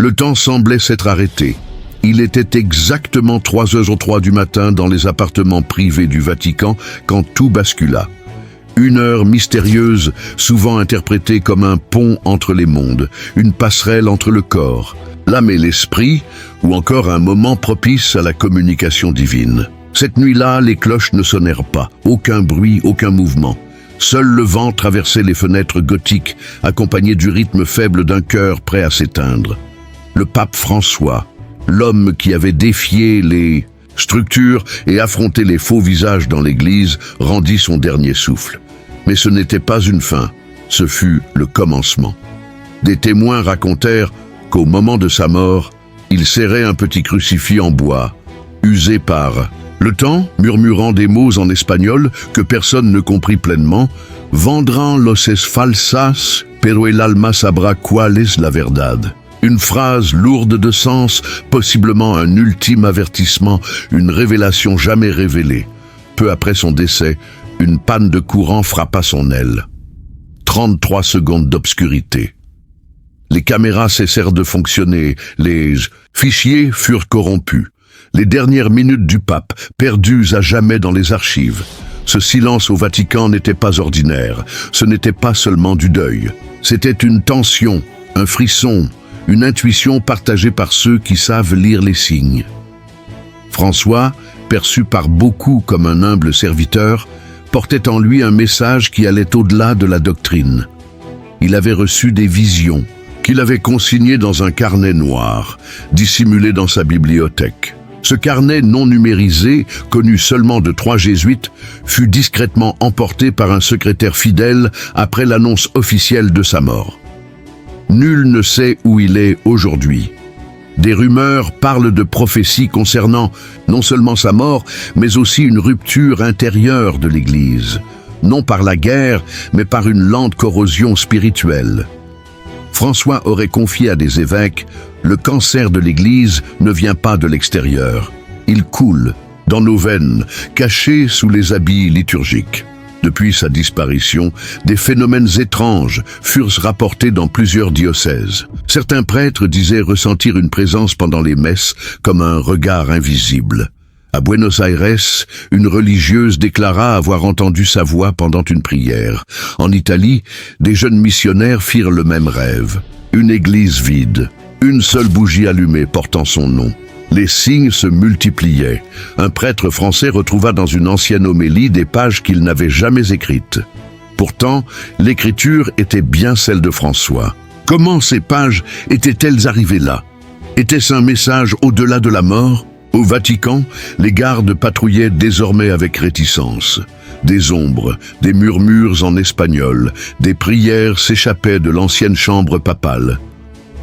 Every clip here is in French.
Le temps semblait s'être arrêté. Il était exactement 3h03 du matin dans les appartements privés du Vatican quand tout bascula. Une heure mystérieuse, souvent interprétée comme un pont entre les mondes, une passerelle entre le corps, l'âme et l'esprit, ou encore un moment propice à la communication divine. Cette nuit-là, les cloches ne sonnèrent pas, aucun bruit, aucun mouvement. Seul le vent traversait les fenêtres gothiques, accompagné du rythme faible d'un cœur prêt à s'éteindre. Le pape François, l'homme qui avait défié les structures et affronté les faux visages dans l'église, rendit son dernier souffle. Mais ce n'était pas une fin, ce fut le commencement. Des témoins racontèrent qu'au moment de sa mort, il serrait un petit crucifix en bois, usé par le temps, murmurant des mots en espagnol que personne ne comprit pleinement, « Vendrán los falsas, pero el alma sabrá cuál es la verdad ». Une phrase lourde de sens, possiblement un ultime avertissement, une révélation jamais révélée. Peu après son décès, une panne de courant frappa son aile. 33 secondes d'obscurité. Les caméras cessèrent de fonctionner, les fichiers furent corrompus. Les dernières minutes du pape, perdues à jamais dans les archives. Ce silence au Vatican n'était pas ordinaire, ce n'était pas seulement du deuil. C'était une tension, un frisson, une intuition partagée par ceux qui savent lire les signes. François, perçu par beaucoup comme un humble serviteur, portait en lui un message qui allait au-delà de la doctrine. Il avait reçu des visions, qu'il avait consignées dans un carnet noir, dissimulé dans sa bibliothèque. Ce carnet non numérisé, connu seulement de 3 jésuites, fut discrètement emporté par un secrétaire fidèle après l'annonce officielle de sa mort. Nul ne sait où il est aujourd'hui. Des rumeurs parlent de prophéties concernant non seulement sa mort, mais aussi une rupture intérieure de l'Église, non par la guerre, mais par une lente corrosion spirituelle. François aurait confié à des évêques « Le cancer de l'Église ne vient pas de l'extérieur. Il coule dans nos veines, caché sous les habits liturgiques. » Depuis sa disparition, des phénomènes étranges furent rapportés dans plusieurs diocèses. Certains prêtres disaient ressentir une présence pendant les messes comme un regard invisible. À Buenos Aires, une religieuse déclara avoir entendu sa voix pendant une prière. En Italie, des jeunes missionnaires firent le même rêve. Une église vide, une seule bougie allumée portant son nom. Les signes se multipliaient. Un prêtre français retrouva dans une ancienne homélie des pages qu'il n'avait jamais écrites. Pourtant, l'écriture était bien celle de François. Comment ces pages étaient-elles arrivées là? Était-ce un message au-delà de la mort? Au Vatican, les gardes patrouillaient désormais avec réticence. Des ombres, des murmures en espagnol, des prières s'échappaient de l'ancienne chambre papale.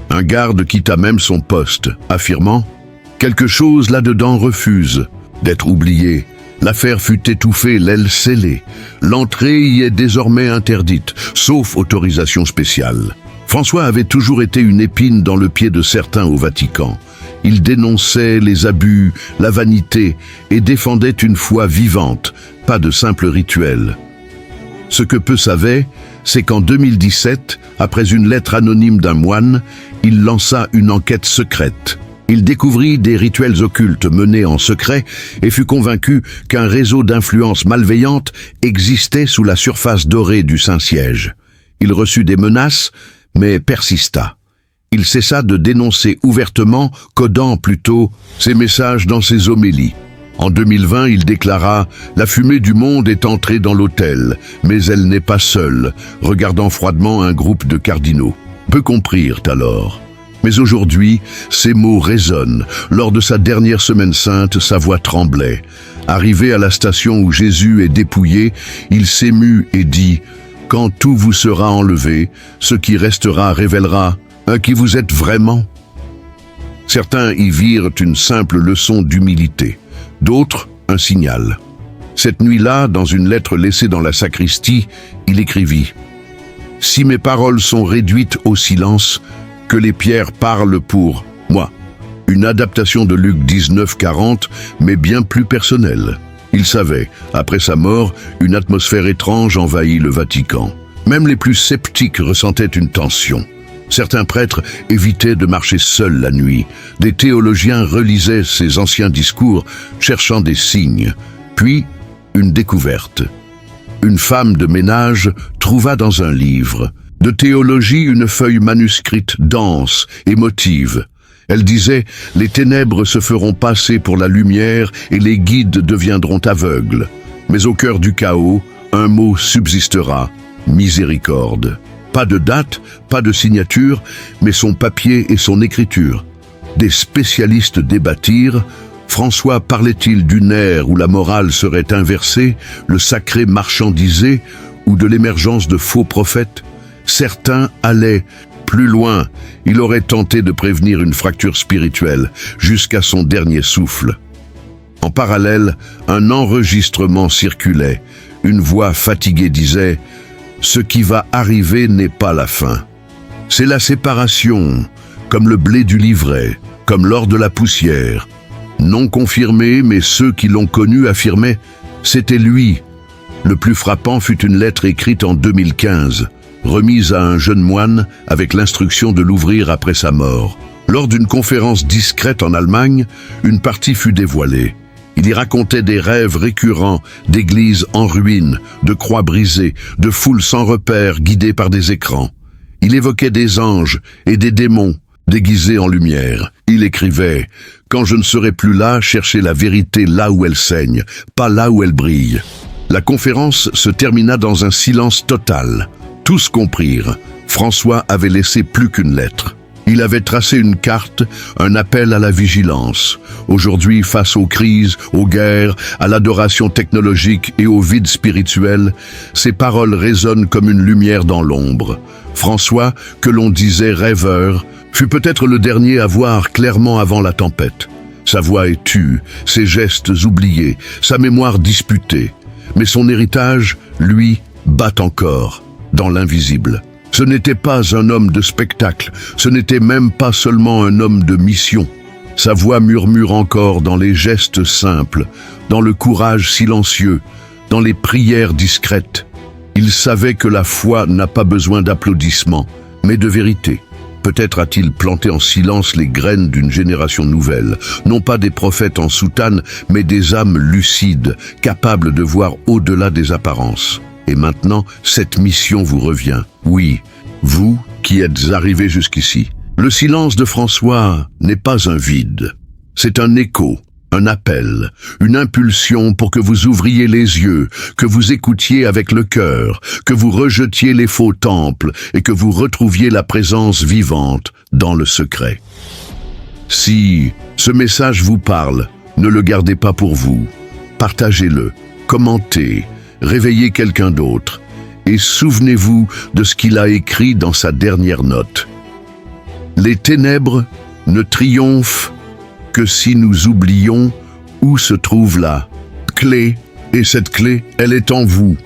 Un garde quitta même son poste, affirmant « Quelque chose là-dedans refuse d'être oublié. L'affaire fut étouffée, l'aile scellée. L'entrée y est désormais interdite, sauf autorisation spéciale. » François avait toujours été une épine dans le pied de certains au Vatican. Il dénonçait les abus, la vanité et défendait une foi vivante, pas de simple rituel. Ce que peu savaient, c'est qu'en 2017, après une lettre anonyme d'un moine, il lança une enquête secrète. Il découvrit des rituels occultes menés en secret et fut convaincu qu'un réseau d'influences malveillantes existait sous la surface dorée du Saint-Siège. Il reçut des menaces, mais persista. Il cessa de dénoncer ouvertement, codant plutôt ses messages dans ses homélies. En 2020, il déclara « La fumée du monde est entrée dans l'autel, mais elle n'est pas seule », regardant froidement un groupe de cardinaux. Peu comprirent alors. Mais aujourd'hui, ces mots résonnent. Lors de sa dernière semaine sainte, sa voix tremblait. Arrivé à la station où Jésus est dépouillé, il s'émut et dit « Quand tout vous sera enlevé, ce qui restera révélera qui vous êtes vraiment ?» Certains y virent une simple leçon d'humilité, d'autres un signal. Cette nuit-là, dans une lettre laissée dans la sacristie, il écrivit « Si mes paroles sont réduites au silence, que les pierres parlent pour moi. » Une adaptation de Luc 19:40, mais bien plus personnelle. Il savait, après sa mort, une atmosphère étrange envahit le Vatican. Même les plus sceptiques ressentaient une tension. Certains prêtres évitaient de marcher seuls la nuit. Des théologiens relisaient ces anciens discours, cherchant des signes. Puis, une découverte. Une femme de ménage trouva dans un livre de théologie une feuille manuscrite dense, émotive. Elle disait « Les ténèbres se feront passer pour la lumière et les guides deviendront aveugles. Mais au cœur du chaos, un mot subsistera, miséricorde. » Pas de date, pas de signature, mais son papier et son écriture. Des spécialistes débattirent. François parlait-il d'une ère où la morale serait inversée, le sacré marchandisé, ou de l'émergence de faux prophètes? Certains allaient plus loin. Il aurait tenté de prévenir une fracture spirituelle, jusqu'à son dernier souffle. En parallèle, un enregistrement circulait. Une voix fatiguée disait « Ce qui va arriver n'est pas la fin. C'est la séparation, comme le blé du livret, comme l'or de la poussière. » Non confirmé, mais ceux qui l'ont connu affirmaient « C'était lui ». Le plus frappant fut une lettre écrite en 2015, remise à un jeune moine avec l'instruction de l'ouvrir après sa mort. Lors d'une conférence discrète en Allemagne, une partie fut dévoilée. Il y racontait des rêves récurrents, d'églises en ruine, de croix brisées, de foules sans repères guidées par des écrans. Il évoquait des anges et des démons déguisés en lumière. Il écrivait « Quand je ne serai plus là, cherchez la vérité là où elle saigne, pas là où elle brille. » La conférence se termina dans un silence total. Tous comprirent. François avait laissé plus qu'une lettre. Il avait tracé une carte, un appel à la vigilance. Aujourd'hui, face aux crises, aux guerres, à l'adoration technologique et au vide spirituel, ces paroles résonnent comme une lumière dans l'ombre. François, que l'on disait rêveur, fut peut-être le dernier à voir clairement avant la tempête. Sa voix est tue, ses gestes oubliés, sa mémoire disputée. Mais son héritage, lui, bat encore, dans l'invisible. Ce n'était pas un homme de spectacle, ce n'était même pas seulement un homme de mission. Sa voix murmure encore dans les gestes simples, dans le courage silencieux, dans les prières discrètes. Il savait que la foi n'a pas besoin d'applaudissements, mais de vérité. Peut-être a-t-il planté en silence les graines d'une génération nouvelle, non pas des prophètes en soutane, mais des âmes lucides, capables de voir au-delà des apparences. Et maintenant, cette mission vous revient. Oui, vous qui êtes arrivés jusqu'ici. Le silence de François n'est pas un vide. C'est un écho, un appel, une impulsion pour que vous ouvriez les yeux, que vous écoutiez avec le cœur, que vous rejetiez les faux temples et que vous retrouviez la présence vivante dans le secret. Si ce message vous parle, ne le gardez pas pour vous. Partagez-le, commentez, réveillez quelqu'un d'autre et souvenez-vous de ce qu'il a écrit dans sa dernière note. Les ténèbres ne triomphent que si nous oublions où se trouve la clé, et cette clé, elle est en vous.